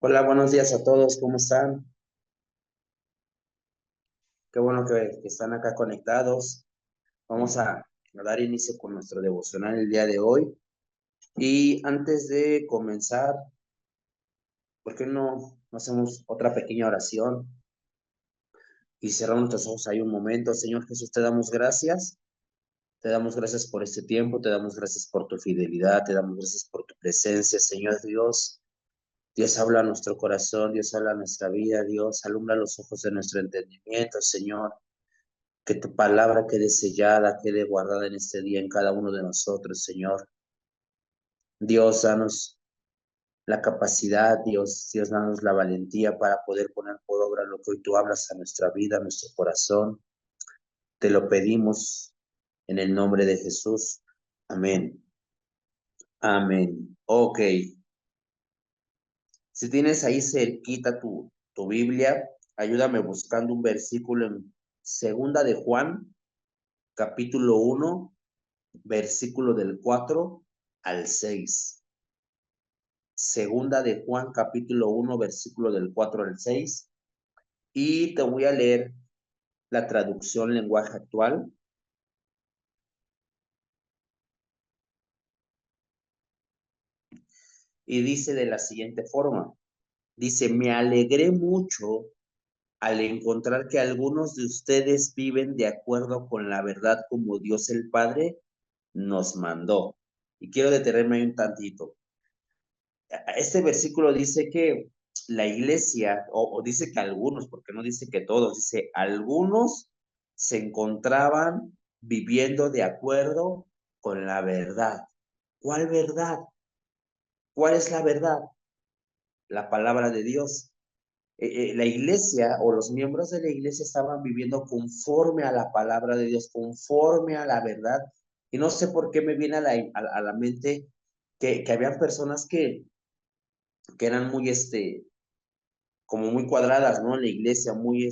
Hola, buenos días a todos, ¿cómo están? Qué bueno que están acá conectados. Vamos a dar inicio con nuestro devocional el día de hoy. Y antes de comenzar, ¿por qué no hacemos otra pequeña oración y cerramos nuestros ojos ahí un momento? Señor Jesús, te damos gracias. Te damos gracias por este tiempo, te damos gracias por tu fidelidad, te damos gracias por tu presencia, Señor Dios. Dios habla a nuestro corazón, Dios habla a nuestra vida, Dios alumbra los ojos de nuestro entendimiento, Señor. Que tu palabra quede sellada, quede guardada en este día en cada uno de nosotros, Señor. Dios, danos la capacidad, Dios, danos la valentía para poder poner por obra lo que hoy tú hablas a nuestra vida, a nuestro corazón. Te lo pedimos en el nombre de Jesús. Amén. Amén. Ok. Si tienes ahí cerquita tu Biblia, ayúdame buscando un versículo en Segunda de Juan, capítulo 1, versículo del 4 al 6. Segunda de Juan, capítulo 1, versículo del 4 al 6. Y te voy a leer la traducción lenguaje actual. Y dice de la siguiente forma. Dice, me alegré mucho al encontrar que algunos de ustedes viven de acuerdo con la verdad como Dios el Padre nos mandó. Y quiero detenerme ahí un tantito. Este versículo dice que la iglesia, o dice que algunos, porque no dice que todos, dice algunos se encontraban viviendo de acuerdo con la verdad. ¿Cuál verdad? ¿Cuál es la verdad? La palabra de Dios. La iglesia o los miembros de la iglesia estaban viviendo conforme a la palabra de Dios, conforme a la verdad. Y no sé por qué me viene a la mente que habían personas que eran muy, como muy cuadradas, ¿no? En la iglesia, muy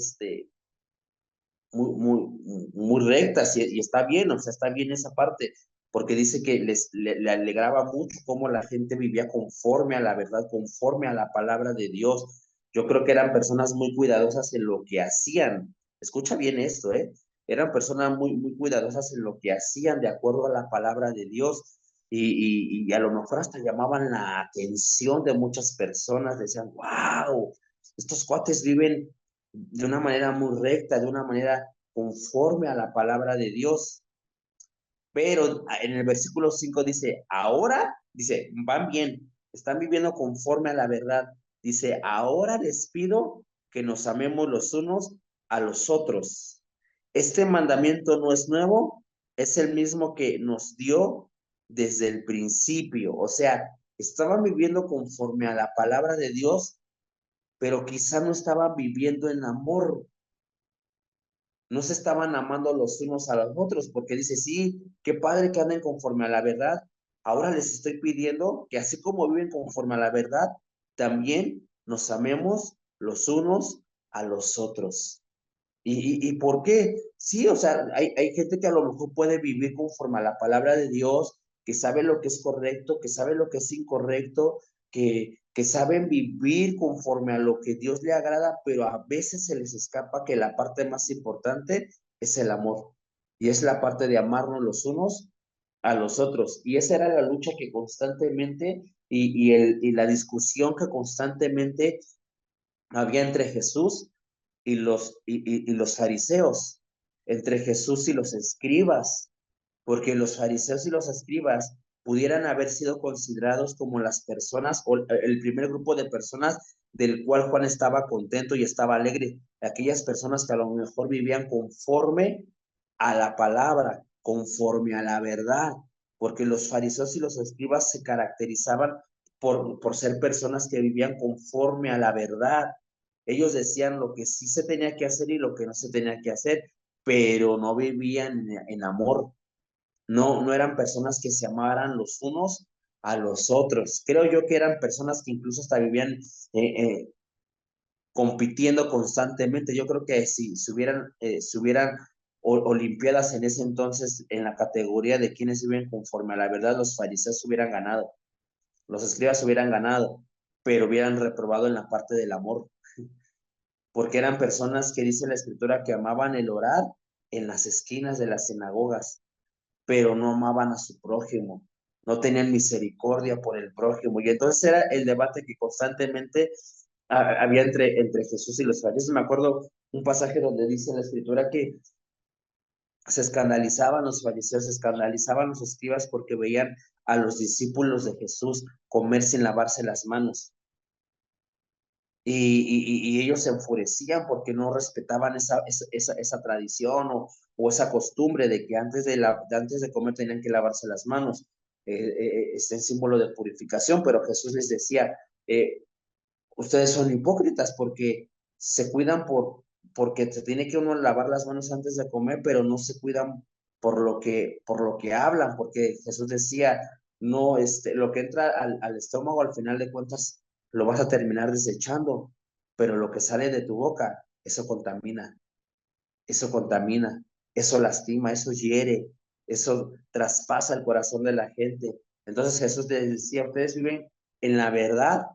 rectas y está bien, o sea, está bien esa parte, porque dice que le alegraba mucho cómo la gente vivía conforme a la verdad, conforme a la palabra de Dios. Yo creo que eran personas muy cuidadosas en lo que hacían. Escucha bien esto, ¿eh? Eran personas muy cuidadosas en lo que hacían de acuerdo a la palabra de Dios. Y a lo mejor hasta llamaban la atención de muchas personas, decían, wow, estos cuates viven de una manera muy recta, de una manera conforme a la palabra de Dios. Pero en el versículo 5 dice, ahora, dice, van bien, están viviendo conforme a la verdad. Dice, ahora les pido que nos amemos los unos a los otros. Este mandamiento no es nuevo, es el mismo que nos dio desde el principio. O sea, estaban viviendo conforme a la palabra de Dios, pero quizá no estaban viviendo en amor, no se estaban amando los unos a los otros, porque dice, sí, qué padre que anden conforme a la verdad. Ahora les estoy pidiendo que así como viven conforme a la verdad, también nos amemos los unos a los otros. ¿Y por qué? Sí, o sea, hay gente que a lo mejor puede vivir conforme a la palabra de Dios, que sabe lo que es correcto, que sabe lo que es incorrecto, que saben vivir conforme a lo que Dios le agrada, pero a veces se les escapa que la parte más importante es el amor. Y es la parte de amarnos los unos a los otros. Y esa era la lucha que constantemente y la discusión que constantemente había entre Jesús y los fariseos, entre Jesús y los escribas, porque los fariseos y los escribas pudieran haber sido considerados como las personas o el primer grupo de personas del cual Juan estaba contento y estaba alegre, aquellas personas que a lo mejor vivían conforme a la palabra, conforme a la verdad, porque los fariseos y los escribas se caracterizaban por ser personas que vivían conforme a la verdad. Ellos decían lo que sí se tenía que hacer y lo que no se tenía que hacer, pero no vivían en amor. No eran personas que se amaran los unos a los otros. Creo yo que eran personas que incluso hasta vivían compitiendo constantemente. Yo creo que si hubieran olimpiadas en ese entonces en la categoría de quienes viven conforme a la verdad, los fariseos hubieran ganado, los escribas hubieran ganado. pero hubieran reprobado en la parte del amor, porque eran personas que dice la escritura que amaban el orar en las esquinas de las sinagogas, pero no amaban a su prójimo, no tenían misericordia por el prójimo. Y entonces era el debate que constantemente había entre Jesús y los fariseos. Me acuerdo un pasaje donde dice la escritura que se escandalizaban los fariseos, se escandalizaban los escribas porque veían a los discípulos de Jesús comer sin lavarse las manos. Y ellos se enfurecían porque no respetaban esa tradición o esa costumbre de que antes de comer tenían que lavarse las manos. Es el símbolo de purificación, pero Jesús les decía, ustedes son hipócritas porque se cuidan porque se tiene que uno lavar las manos antes de comer, pero no se cuidan por lo que hablan, porque Jesús decía, no, lo que entra al estómago al final de cuentas lo vas a terminar desechando, pero lo que sale de tu boca, eso contamina, eso lastima, eso hiere, eso traspasa el corazón de la gente. Entonces Jesús les decía, ustedes viven en la verdad,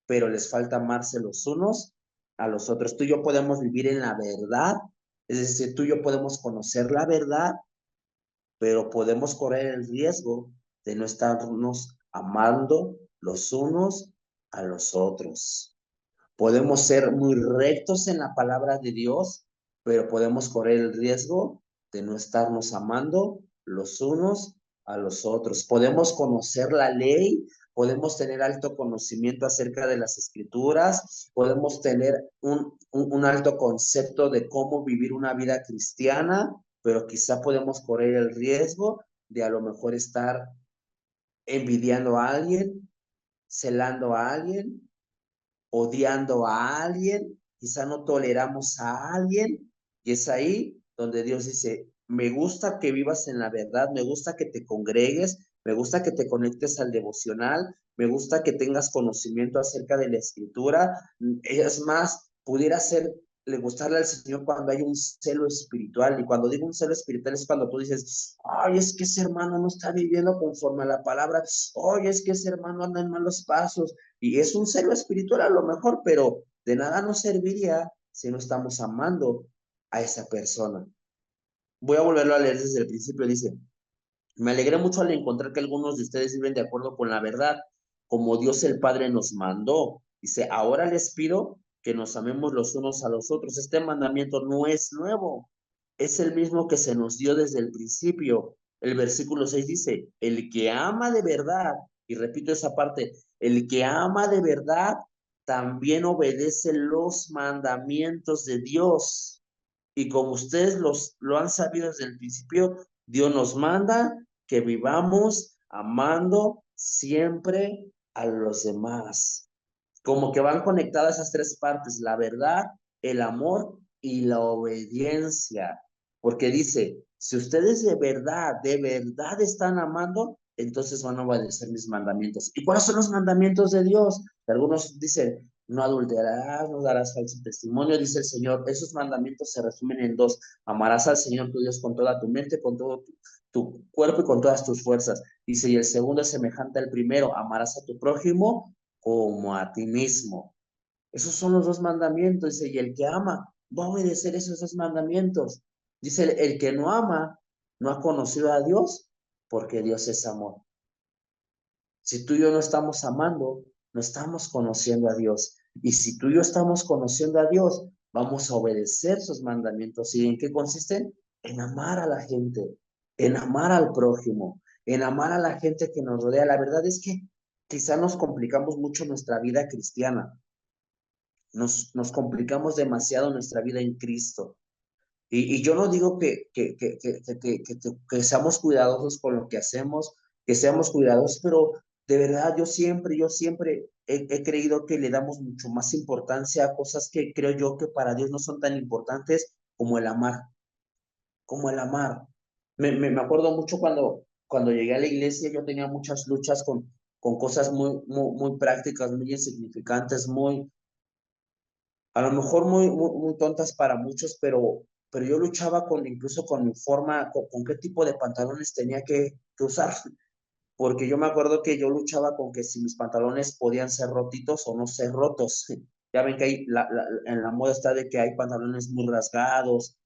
pero les falta amarse los unos a los otros. Tú y yo podemos vivir en la verdad, es decir, tú y yo podemos conocer la verdad, pero podemos correr el riesgo de no estarnos amando los unos a los otros. Podemos ser muy rectos en la palabra de Dios, pero podemos correr el riesgo de no estarnos amando los unos a los otros. Podemos conocer la ley, podemos tener alto conocimiento acerca de las escrituras, podemos tener un alto concepto de cómo vivir una vida cristiana, pero quizá podemos correr el riesgo de a lo mejor estar envidiando a alguien, celando a alguien, odiando a alguien, quizá no toleramos a alguien, y es ahí donde Dios dice, me gusta que vivas en la verdad, me gusta que te congregues, me gusta que te conectes al devocional, me gusta que tengas conocimiento acerca de la escritura, es más, pudiera ser le gustarle al Señor cuando hay un celo espiritual, y cuando digo un celo espiritual es cuando tú dices, ay, es que ese hermano no está viviendo conforme a la palabra, ay, es que ese hermano anda en malos pasos, y es un celo espiritual a lo mejor, pero de nada nos serviría si no estamos amando a esa persona. Voy a volverlo a leer desde el principio. Dice, me alegré mucho al encontrar que algunos de ustedes viven de acuerdo con la verdad, como Dios el Padre nos mandó. Dice, ahora les pido que nos amemos los unos a los otros. Este mandamiento no es nuevo, es el mismo que se nos dio desde el principio. El versículo 6 dice, el que ama de verdad, y repito esa parte, el que ama de verdad también obedece los mandamientos de Dios. Y como ustedes lo han sabido desde el principio, Dios nos manda que vivamos amando siempre a los demás. Como que van conectadas esas tres partes, la verdad, el amor y la obediencia. Porque dice, si ustedes de verdad están amando, entonces van a obedecer mis mandamientos. ¿Y cuáles son los mandamientos de Dios? Algunos dicen, no adulterarás, no darás falso testimonio, dice el Señor. Esos mandamientos se resumen en dos. Amarás al Señor tu Dios con toda tu mente, con todo tu cuerpo y con todas tus fuerzas. Dice, y el segundo es semejante al primero, amarás a tu prójimo como a ti mismo. Esos son los dos mandamientos, dice, y el que ama va a obedecer esos dos mandamientos. Dice, el que no ama no ha conocido a Dios porque Dios es amor. Si tú y yo no estamos amando, no estamos conociendo a Dios. Y si tú y yo estamos conociendo a Dios, vamos a obedecer sus mandamientos. ¿Y en qué consisten? En amar a la gente, en amar al prójimo, en amar a la gente que nos rodea. La verdad es que quizá nos complicamos mucho nuestra vida cristiana. Nos complicamos demasiado nuestra vida en Cristo. Y yo no digo que seamos cuidadosos con lo que hacemos, que seamos cuidadosos, pero de verdad yo siempre he creído que le damos mucho más importancia a cosas que creo yo que para Dios no son tan importantes como el amar, como el amar. Me acuerdo mucho cuando llegué a la iglesia, yo tenía muchas luchas con cosas muy prácticas, muy insignificantes, a lo mejor muy tontas para muchos, pero yo luchaba incluso con mi forma, con qué tipo de pantalones tenía que usar, porque yo me acuerdo que yo luchaba con que si mis pantalones podían ser rotitos o no ser rotos. Ya ven que hay, en la moda está de que hay pantalones muy rasgados,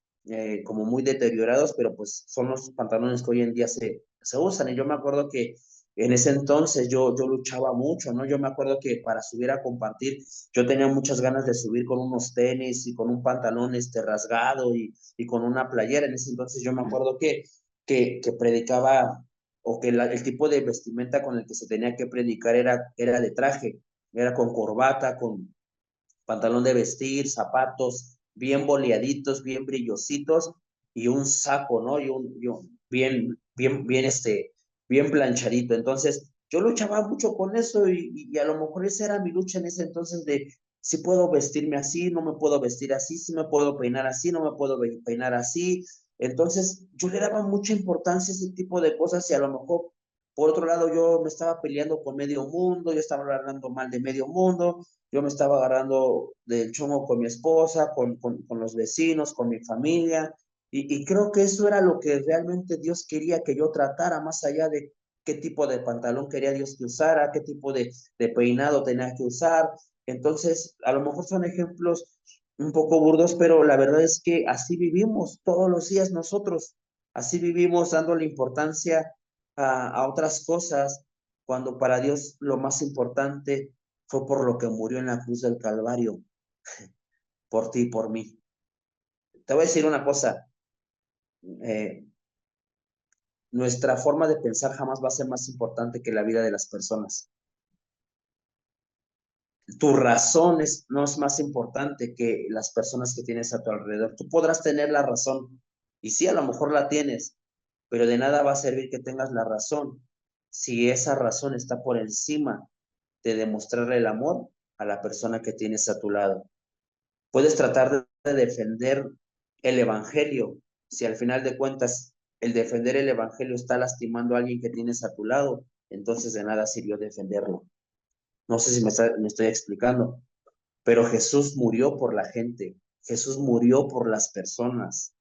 como muy deteriorados, pero pues son los pantalones que hoy en día se usan. Y yo me acuerdo que en ese entonces yo luchaba mucho, ¿no? Yo me acuerdo que para subir a compartir, yo tenía muchas ganas de subir con unos tenis y con un pantalón rasgado y con una playera. En ese entonces yo me acuerdo que predicaba o que el tipo de vestimenta con el que se tenía que predicar era de traje, era con corbata, con pantalón de vestir, zapatos bien boleaditos, bien brillositos y un saco, ¿no? Y un bien planchadito. Entonces, yo luchaba mucho con eso y a lo mejor esa era mi lucha en ese entonces de si puedo vestirme así, no me puedo vestir así, si me puedo peinar así, no me puedo peinar así. Entonces, yo le daba mucha importancia a ese tipo de cosas y a lo mejor, por otro lado, yo me estaba peleando con medio mundo, yo estaba hablando mal de medio mundo, yo me estaba agarrando del chongo con mi esposa, con los vecinos, con mi familia, y creo que eso era lo que realmente Dios quería que yo tratara, más allá de qué tipo de pantalón quería Dios que usara, qué tipo de peinado tenía que usar. Entonces, a lo mejor son ejemplos un poco burdos, pero la verdad es que así vivimos todos los días nosotros, así vivimos dándole importancia a otras cosas, cuando para Dios lo más importante fue por lo que murió en la cruz del Calvario, por ti y por mí. Te voy a decir una cosa, eh, nuestra forma de pensar jamás va a ser más importante que la vida de las personas. Tu razón no es más importante que las personas que tienes a tu alrededor. Tú podrás tener la razón, y sí, a lo mejor la tienes, pero de nada va a servir que tengas la razón si esa razón está por encima de demostrarle el amor a la persona que tienes a tu lado. Puedes tratar de defender el evangelio. Si al final de cuentas el defender el evangelio está lastimando a alguien que tienes a tu lado, entonces de nada sirvió defenderlo. No sé si me estoy explicando, pero Jesús murió por la gente. Jesús murió por las personas.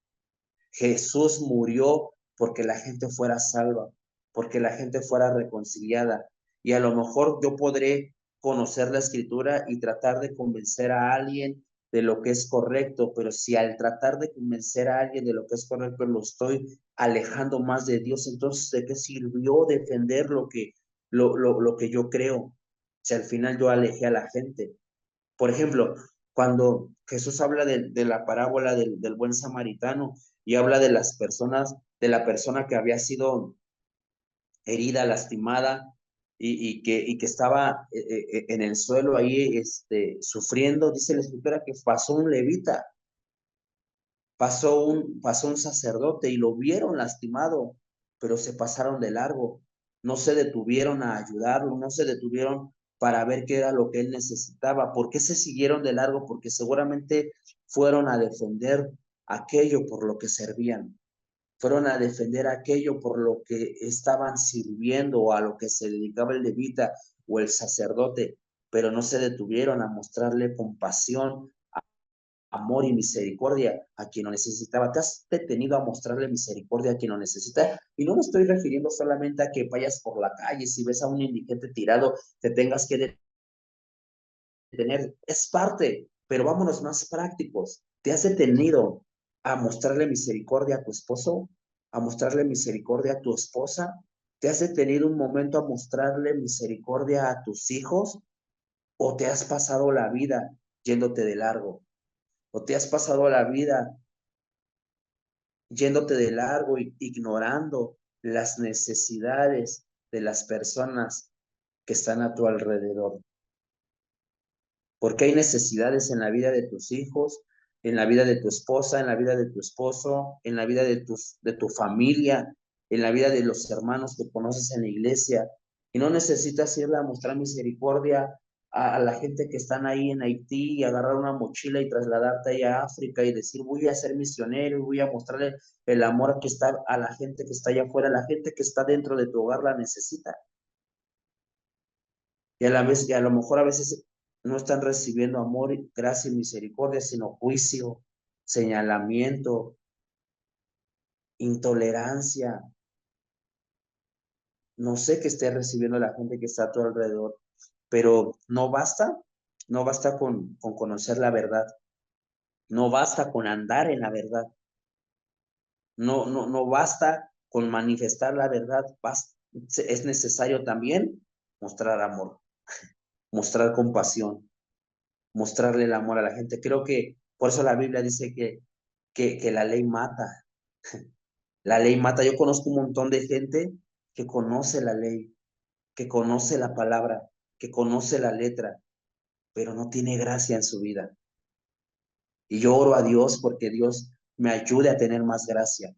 Jesús murió porque la gente fuera salva, porque la gente fuera reconciliada. Y a lo mejor yo podré conocer la escritura y tratar de convencer a alguien de lo que es correcto, pero si al tratar de convencer a alguien de lo que es correcto lo estoy alejando más de Dios, entonces ¿de qué sirvió defender lo que yo creo? Si al final yo alejé a la gente. Por ejemplo, cuando Jesús habla de la parábola del buen samaritano y habla de las personas, de la persona que había sido herida, lastimada y que estaba en el suelo ahí sufriendo, dice la escritura que pasó un levita, pasó un sacerdote y lo vieron lastimado, pero se pasaron de largo, no se detuvieron a ayudarlo, no se detuvieron para ver qué era lo que él necesitaba. ¿Por qué se siguieron de largo? Porque seguramente fueron a defender aquello por lo que servían, fueron a defender aquello por lo que estaban sirviendo o a lo que se dedicaba el levita o el sacerdote, pero no se detuvieron a mostrarle compasión, amor y misericordia a quien lo necesitaba. ¿Te has detenido a mostrarle misericordia a quien lo necesita? Y no me estoy refiriendo solamente a que vayas por la calle, si ves a un indigente tirado, te tengas que detener. Es parte, pero vámonos más prácticos. ¿Te has detenido a mostrarle misericordia a tu esposo? ¿A mostrarle misericordia a tu esposa? ¿Te has detenido un momento a mostrarle misericordia a tus hijos? ¿O te has pasado la vida yéndote de largo? ¿O te has pasado la vida yéndote de largo, ignorando las necesidades de las personas que están a tu alrededor? Porque hay necesidades en la vida de tus hijos, en la vida de tu esposa, en la vida de tu esposo, en la vida de tu familia, en la vida de los hermanos que conoces en la iglesia. Y no necesitas irle a mostrar misericordia a la gente que están ahí en Haití y agarrar una mochila y trasladarte ahí a África y decir, voy a ser misionero y voy a mostrarle el amor que está a la gente que está allá afuera. La gente que está dentro de tu hogar la necesita. Y a la vez, y a lo mejor a veces no están recibiendo amor, gracia y misericordia, sino juicio, señalamiento, intolerancia. No sé qué esté recibiendo la gente que está a tu alrededor, pero no basta con conocer la verdad, no basta con andar en la verdad, no basta con manifestar la verdad, es necesario también mostrar amor, mostrar compasión, mostrarle el amor a la gente. Creo que por eso la Biblia dice que la ley mata, la ley mata. Yo conozco un montón de gente que conoce la ley, que conoce la palabra, que conoce la letra, pero no tiene gracia en su vida. Y yo oro a Dios porque Dios me ayude a tener más gracia.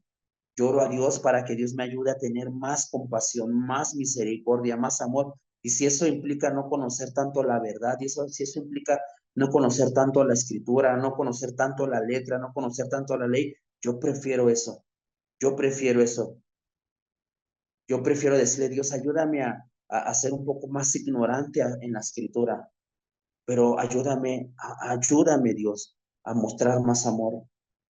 Yo oro a Dios para que Dios me ayude a tener más compasión, más misericordia, más amor. Y si eso implica no conocer tanto la verdad, y si eso implica no conocer tanto la escritura, no conocer tanto la letra, no conocer tanto la ley, yo prefiero eso. Yo prefiero eso. Yo prefiero decirle, Dios, ayúdame a ser un poco más ignorante en la escritura, pero ayúdame Dios a mostrar más amor,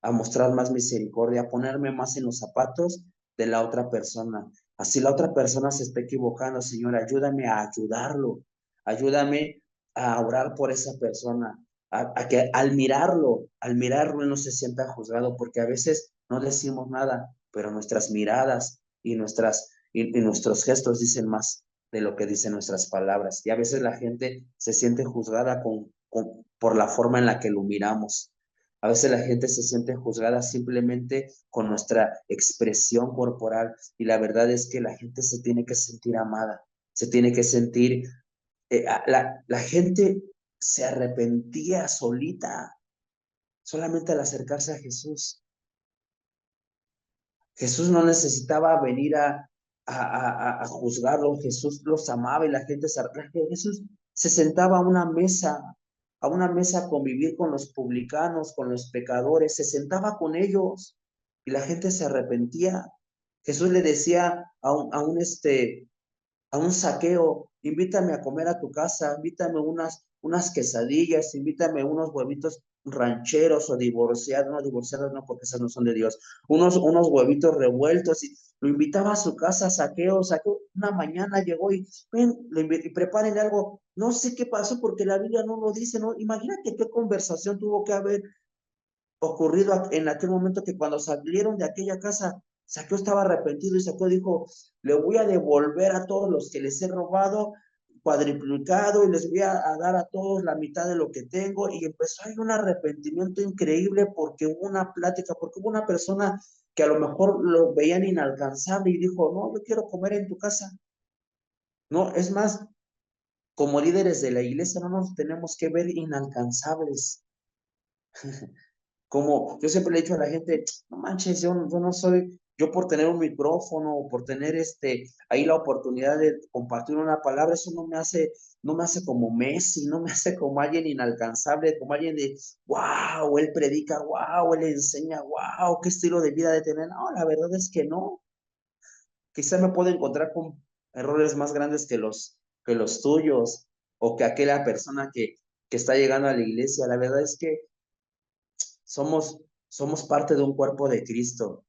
a mostrar más misericordia, a ponerme más en los zapatos de la otra persona. Así la otra persona se está equivocando, Señor, ayúdame a ayudarlo, ayúdame a orar por esa persona, a que al mirarlo él no se sienta juzgado, porque a veces no decimos nada, pero nuestras miradas y nuestros gestos dicen más de lo que dicen nuestras palabras. Y a veces la gente se siente juzgada por la forma en la que lo miramos. A veces la gente se siente juzgada simplemente con nuestra expresión corporal y la verdad es que la gente se tiene que sentir amada, se tiene que sentir, la gente se arrepentía solita, solamente al acercarse a Jesús. Jesús no necesitaba venir a juzgarlos, Jesús los amaba y la gente Jesús se sentaba a una mesa a convivir con los publicanos, con los pecadores, se sentaba con ellos y la gente se arrepentía. Jesús le decía a un saqueo, invítame a comer a tu casa, invítame unas quesadillas, invítame unos huevitos rancheros o divorciados, no divorciados no, porque esas no son de Dios, unos huevitos revueltos, y lo invitaba a su casa, saqueo, una mañana llegó y, ven, y prepárenle algo, no sé qué pasó porque la Biblia no lo dice, ¿no? Imagínate qué conversación tuvo que haber ocurrido en aquel momento que cuando salieron de aquella casa, Saqueo estaba arrepentido y Saqueo dijo, le voy a devolver a todos los que les he robado cuadriplicado y les voy a dar a todos la mitad de lo que tengo y empezó a un arrepentimiento increíble porque hubo una plática, porque hubo una persona que a lo mejor lo veían inalcanzable y dijo, no, yo quiero comer en tu casa. No, es más, como líderes de la iglesia no nos tenemos que ver inalcanzables. Como yo siempre le he dicho a la gente, no manches, yo no soy, yo por tener un micrófono o por tener ahí la oportunidad de compartir una palabra, eso no me hace como Messi, no me hace como alguien inalcanzable, como alguien de, wow, él predica, wow, él enseña, wow, qué estilo de vida de tener. No, la verdad es que no. Quizá me puedo encontrar con errores más grandes que los tuyos o que aquella persona que está llegando a la iglesia. La verdad es que somos parte de un cuerpo de Cristo.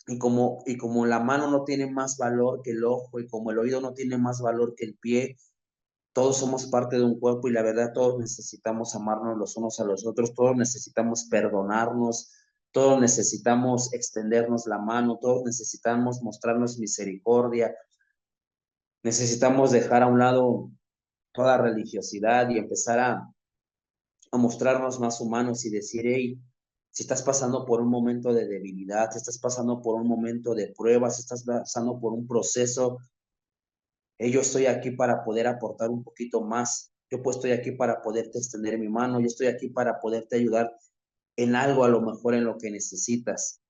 Y como la mano no tiene más valor que el ojo y como el oído no tiene más valor que el pie, todos somos parte de un cuerpo y la verdad todos necesitamos amarnos los unos a los otros, todos necesitamos perdonarnos, todos necesitamos extendernos la mano, todos necesitamos mostrarnos misericordia, necesitamos dejar a un lado toda religiosidad y empezar a mostrarnos más humanos y decir, hey, si estás pasando por un momento de debilidad, si estás pasando por un momento de pruebas, si estás pasando por un proceso, hey, yo estoy aquí para poder aportar un poquito más. Yo pues estoy aquí para poderte extender mi mano, yo estoy aquí para poderte ayudar en algo, a lo mejor en lo que necesitas.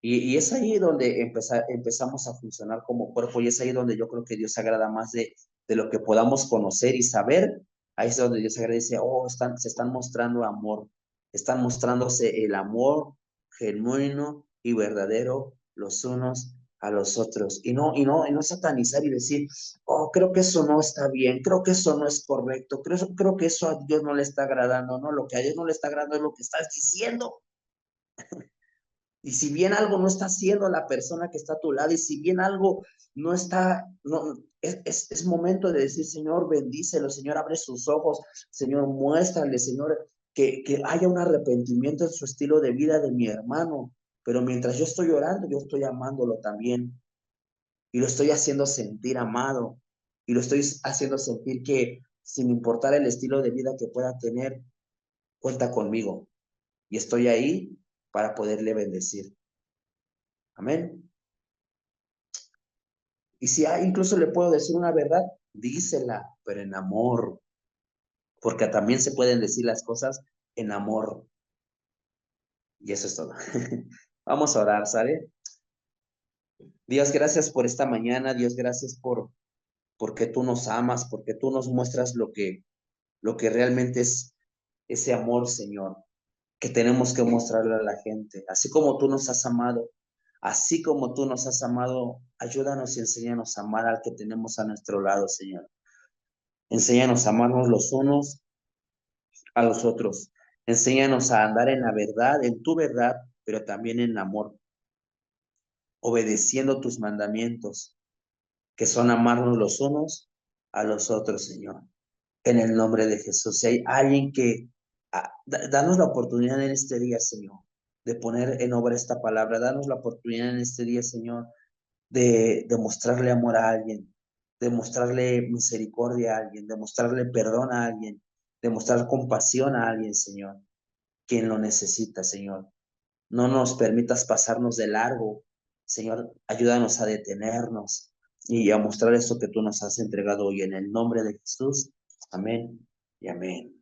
Y es ahí donde empezamos a funcionar como cuerpo y es ahí donde yo creo que Dios se agrada más de lo que podamos conocer y saber. Ahí es donde Dios se agradece, oh, se están mostrando amor, están mostrándose el amor genuino y verdadero los unos a los otros. Y no satanizar y decir, oh, creo que eso no está bien, creo que eso no es correcto, creo que eso a Dios no le está agradando, no, lo que a Dios no le está agradando es lo que estás diciendo. Y si bien algo no está haciendo la persona que está a tu lado, y si bien algo no está, no, es momento de decir, Señor, bendícelo, Señor, abre sus ojos, Señor, muéstrale, Señor, que haya un arrepentimiento en su estilo de vida de mi hermano. Pero mientras yo estoy orando, yo estoy amándolo también. Y lo estoy haciendo sentir amado. Y lo estoy haciendo sentir que, sin importar el estilo de vida que pueda tener, cuenta conmigo. Y estoy ahí para poderle bendecir. Amén. Y si incluso le puedo decir una verdad, dísela, pero en amor, porque también se pueden decir las cosas en amor. Y eso es todo. Vamos a orar, ¿sale? Dios, gracias por esta mañana. Dios, gracias porque tú nos amas, porque tú nos muestras lo que realmente es ese amor, Señor, que tenemos que mostrarle a la gente. Así como tú nos has amado, así como tú nos has amado, ayúdanos y enséñanos a amar al que tenemos a nuestro lado, Señor. Enséñanos a amarnos los unos a los otros. Enséñanos a andar en la verdad, en tu verdad, pero también en amor, obedeciendo tus mandamientos, que son amarnos los unos a los otros, Señor. En el nombre de Jesús. Si hay alguien que, danos la oportunidad en este día, Señor, de poner en obra esta palabra. Danos la oportunidad en este día, Señor, de mostrarle amor a alguien, de mostrarle misericordia a alguien, de mostrarle perdón a alguien, de mostrar compasión a alguien, Señor, quien lo necesita, Señor. No nos permitas pasarnos de largo, Señor, ayúdanos a detenernos y a mostrar eso que tú nos has entregado hoy en el nombre de Jesús. Amén y amén.